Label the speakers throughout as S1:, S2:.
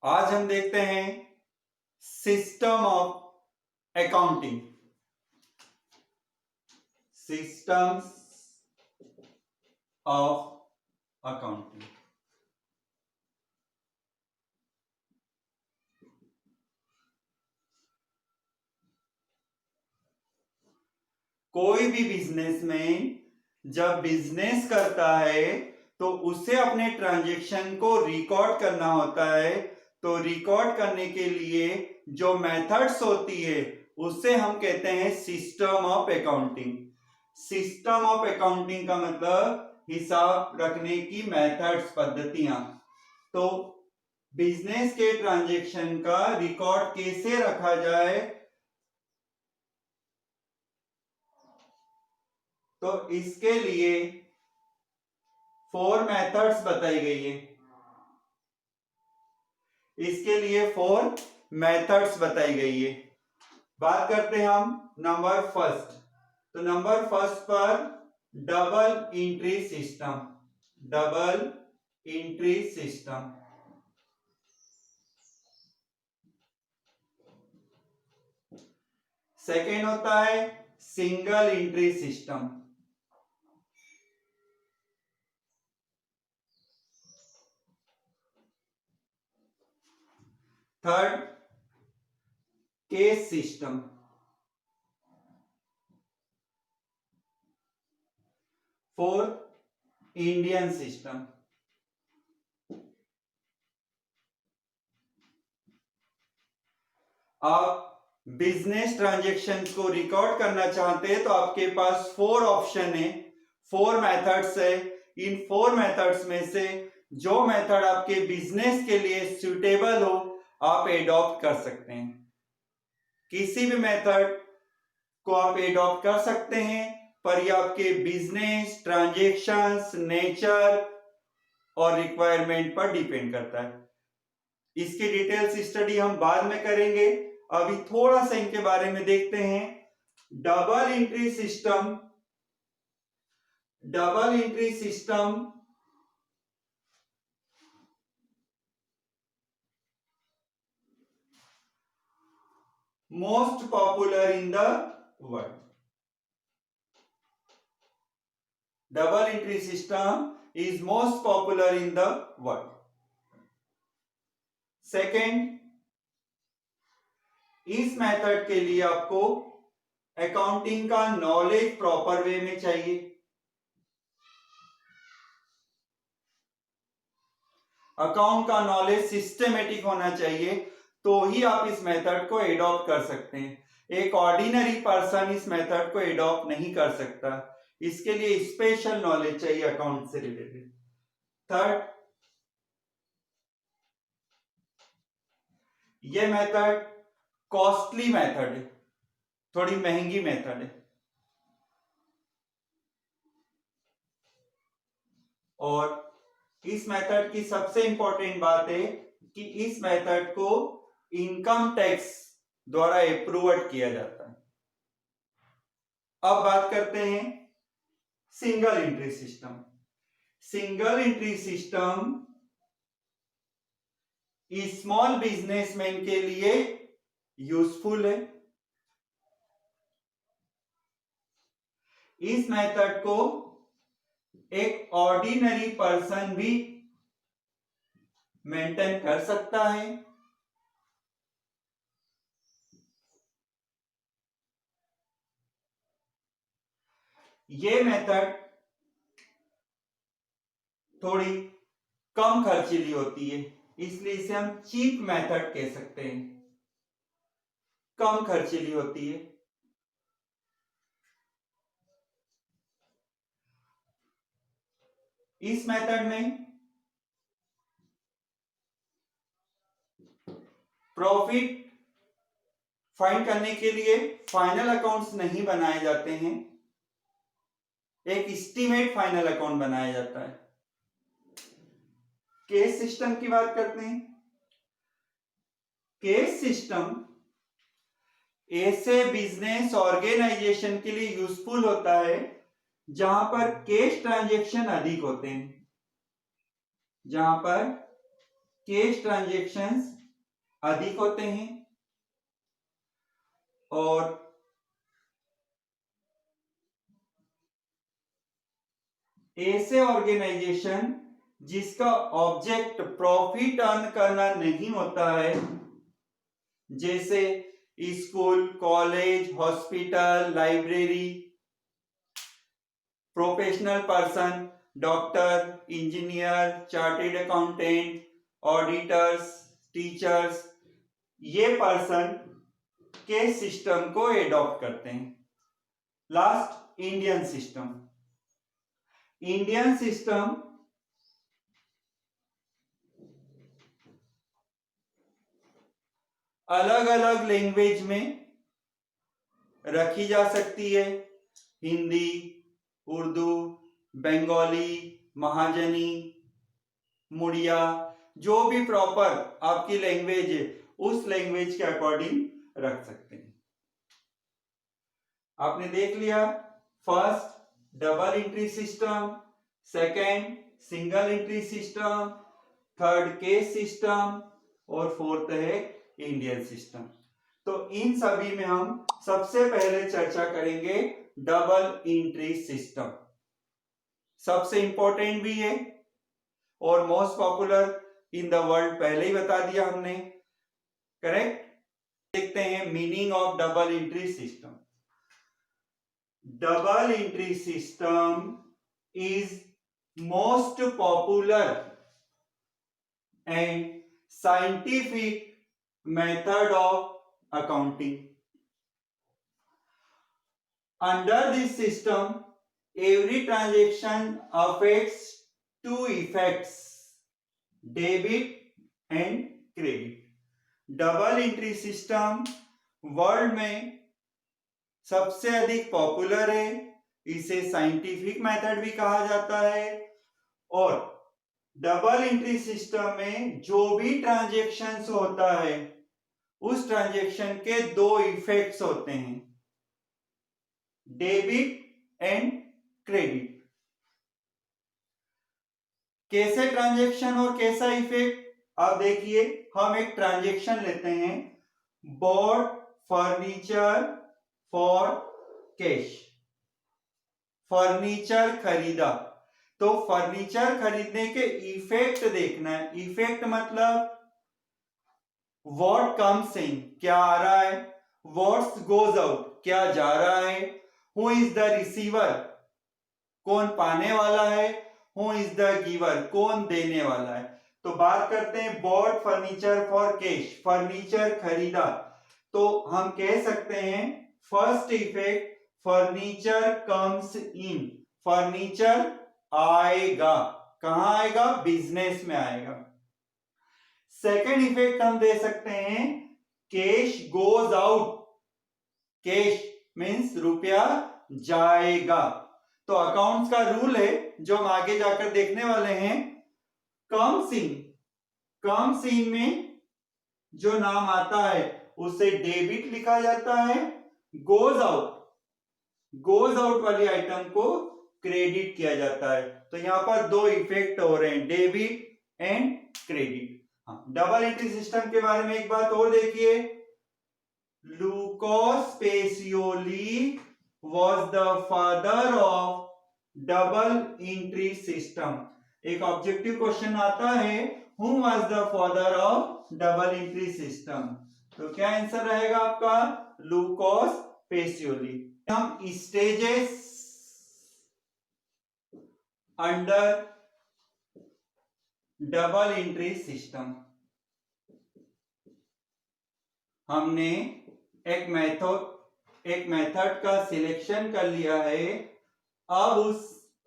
S1: आज हम देखते हैं system of accounting. Systems of accounting. कोई भी बिजनेसमैन जब बिजनेस करता है तो उसे अपने ट्रांजैक्शन को रिकॉर्ड करना होता है। तो रिकॉर्ड करने के लिए जो मेथड्स होती है उससे हम कहते हैं system of accounting. System of accounting का मतलब हिसाब रखने की मेथड्स, पद्धतियां। तो बिजनेस के ट्रांजैक्शन का रिकॉर्ड कैसे रखा जाए, तो इसके लिए 4 मेथड्स बताई गई है। इसके लिए 4 मेथड्स बताई गई है। बात करते हैं हम नंबर फर्स्ट। तो नंबर फर्स्ट पर double entry system. Double entry system. Second होता है single entry system. Third case system. Fourth Indian system. आप बिजनेस ट्रांजैक्शंस को रिकॉर्ड करना चाहते हैं तो आपके पास 4 ऑप्शन है, 4 मेथड्स है। इन 4 मेथड्स में से जो मेथड आपके बिजनेस के लिए सुटेबल हो आप एडॉप्ट कर सकते हैं। किसी भी मेथड को आप एडॉप्ट कर सकते हैं, पर ये आपके बिजनेस ट्रांजैक्शंस, नेचर और रिक्वायरमेंट पर डिपेंड करता है। इसकी डिटेल्स स्टडी हम बाद में करेंगे। अभी थोड़ा सा इनके बारे में देखते हैं। Double entry system. Double entry system most popular in the world. Double entry system is most popular in the world. Second, इस मेथड के लिए आपको अकाउंटिंग का नॉलेज प्रॉपर वे में चाहिए। अकाउंट का नॉलेज सिस्टमेटिक होना चाहिए, तो ही आप इस मेथड को एडॉप्ट कर सकते हैं। एक ऑर्डिनरी पर्सन इस मेथड को एडॉप्ट नहीं कर सकता, इसके लिए स्पेशल नॉलेज चाहिए अकाउंट से रिलेटेड। थर्ड, ये मेथड कॉस्टली मेथड है, थोड़ी महंगी मेथड है। और इस मेथड की सबसे इंपॉर्टेंट बात है कि इस मेथड को इनकम टैक्स द्वारा अप्रूव्ड किया जाता है। अब बात करते हैं single entry system. Single entry system small businessman के लिए यूजफुल है। इस मेथड को एक ऑर्डिनरी पर्सन भी मेंटेन कर सकता है। ये मेथड थोड़ी कम खर्चीली होती है, इसलिए इसे हम चीप मेथड कह सकते हैं। कम खर्चीली होती है। इस मेथड में प्रॉफिट फाइंड करने के लिए फाइनल अकाउंट्स नहीं बनाए जाते हैं, एक एस्टीमेट फाइनल अकाउंट बनाया जाता है। केस सिस्टम की बात करते हैं। केस सिस्टम ऐसे बिजनेस ऑर्गेनाइजेशन के लिए यूजफुल होता है जहां पर कैश ट्रांजैक्शन अधिक होते हैं। जहां पर कैश ट्रांजैक्शंस अधिक होते हैं और ऐसे ऑर्गेनाइजेशन जिसका ऑब्जेक्ट प्रॉफिट अर्न करना नहीं होता है, जैसे school, college, hospital, library, professional person, doctor, engineer, chartered accountant, auditors, teachers, ये पर्सन के सिस्टम को एडॉप्ट करते हैं। Last, Indian system. Indian system अलग अलग लैंग्वेज में रखी जा सकती है। हिंदी, उर्दू, बंगाली, महाजनी, मुड़िया, जो भी प्रॉपर आपकी लैंग्वेज है उस लैंग्वेज के अकॉर्डिंग रख सकते हैं। आपने देख लिया, first double entry system, second single entry system, third case system और फोर्थ है इंडियन सिस्टम। तो इन सभी में हम सबसे पहले चर्चा करेंगे डबल एंट्री सिस्टम। सबसे इंपॉर्टेंट भी है और most popular in the world, पहले ही बता दिया हमने, करेक्ट। देखते हैं meaning of double entry system. Double entry system is most popular and scientific method of accounting. Under this system, every transaction affects two effects, debit and credit. Double entry system world में सबसे अधिक popular है, इसे scientific method भी कहा जाता है और डबल एंट्री सिस्टम में जो भी ट्रांजैक्शंस होता है उस ट्रांजैक्शन के दो इफेक्ट्स होते हैं, डेबिट एंड क्रेडिट। कैसे ट्रांजैक्शन और कैसा इफेक्ट, अब देखिए, हम एक ट्रांजैक्शन लेते हैं, bought furniture for cash, furniture खरीदा। तो फर्नीचर खरीदने के इफेक्ट देखना है। इफेक्ट मतलब व्हाट कम्स इन, क्या आ रहा है, व्हाट्स गोज आउट, क्या जा रहा है, हु इज द रिसीवर, कौन पाने वाला है, हु इज द गिवर, कौन देने वाला है। तो बात करते हैं bought furniture for cash, furniture खरीदा। तो हम कह सकते हैं first effect, furniture comes in, furniture आएगा, कहां आएगा, बिजनेस में आएगा। सेकेंड इफेक्ट हम दे सकते हैं cash goes out, cash means रुपया जाएगा। तो अकाउंट्स का रूल है जो हम आगे जाकर देखने वाले हैं, कम्स इन, कम्स इन में जो नाम आता है उसे डेबिट लिखा जाता है, गोज आउट, गोज आउट वाली आइटम को क्रेडिट किया जाता है। तो यहां पर दो इफेक्ट हो रहे हैं, debit and credit. Double entry system के बारे में एक बात और देखिए, Lucas Pacioli was the father of double entry system. एक ऑब्जेक्टिव क्वेश्चन आता है, who was the father of double entry system, तो क्या आंसर रहेगा आपका, लूकोस पेसियोली। हम stages under double entry system, हमने एक मेथड का सिलेक्शन कर लिया है। अब उस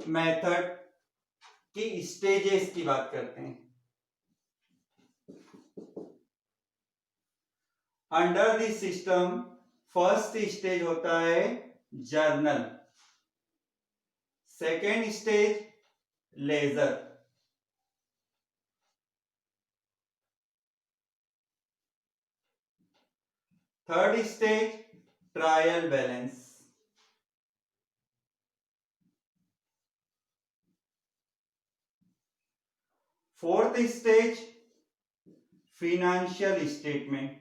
S1: मेथड की स्टेजेस की बात करते हैं। Under this system first stage होता है journal, second stage ledger, third stage trial balance, fourth stage financial statement.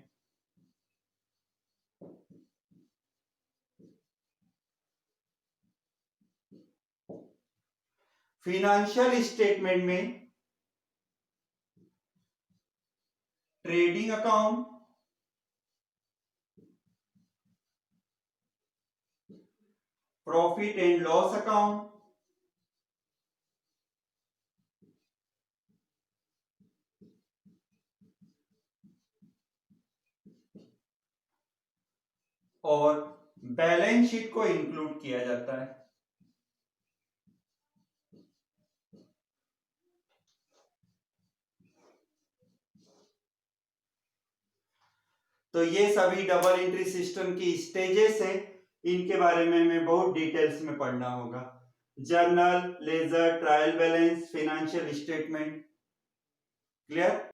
S1: Financial statement में trading account, profit and loss account, और बैलेंस शीट को इंक्लूड किया जाता है। तो ये सभी डबल एंट्री सिस्टम की स्टेजेस है, इनके बारे में हमें बहुत डिटेल्स में पढ़ना होगा। Journal, ledger, trial balance, financial statement. Clear?